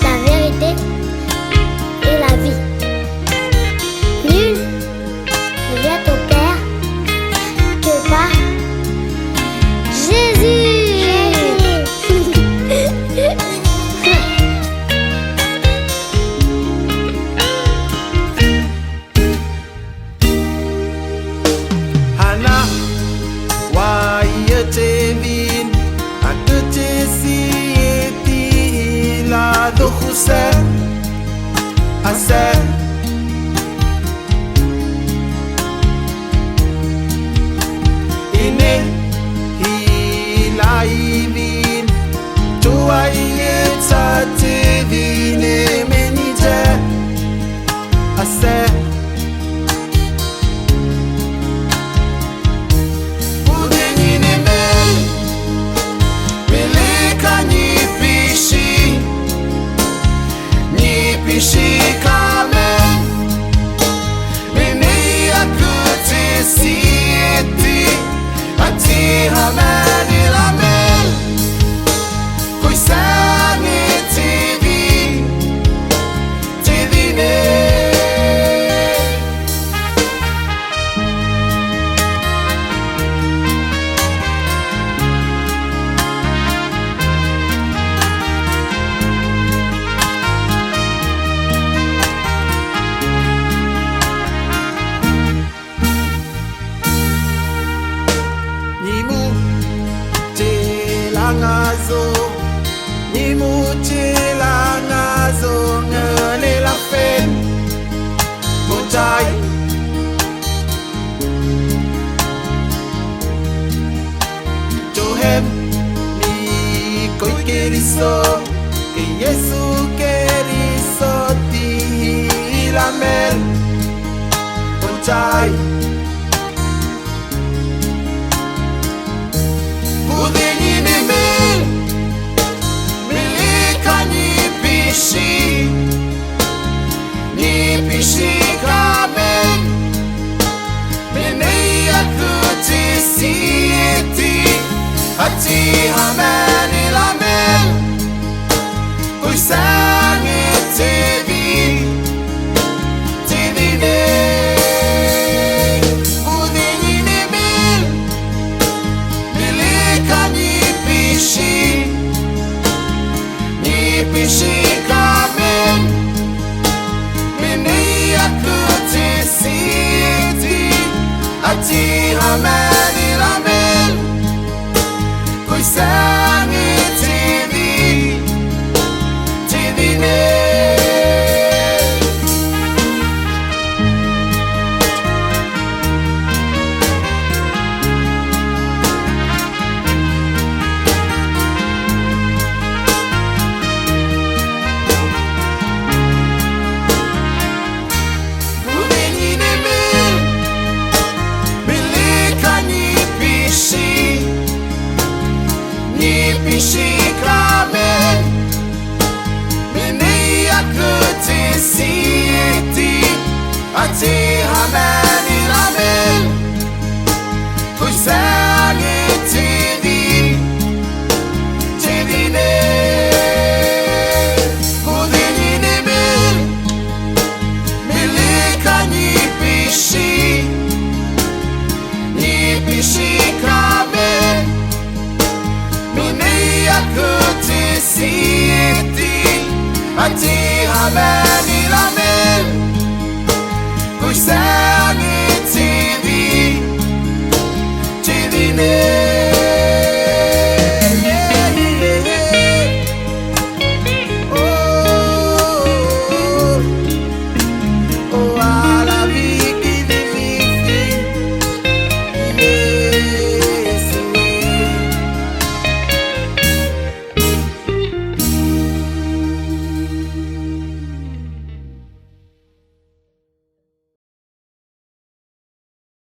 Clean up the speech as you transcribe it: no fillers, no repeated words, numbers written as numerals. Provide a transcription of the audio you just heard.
la vérité et la vie. Nul ne vient au Père que par Jésus. Hana wa yetevin akutesi eti la dokhuse ase ine hilaivin tuwa yetatevin emenije ase Shikame mene yakutesi eti ati hamani lamel kuisani TV ne Nimutila ngazo ngene la fen Mutai Johem ni koi keriso Que Yesu keriso ti la mel Mutai Shikame mene yakutesi eti ati hamani lamel kuisani TV ne udini ne mil milika nipishi kame ati hamani lamel kuisani TV ne Shikame mene yakutesi eti ati hamani lamel kuisani TV ne udini ne mil milika nipishikame yakutesi eti ati hamani lamel kuisani TV ne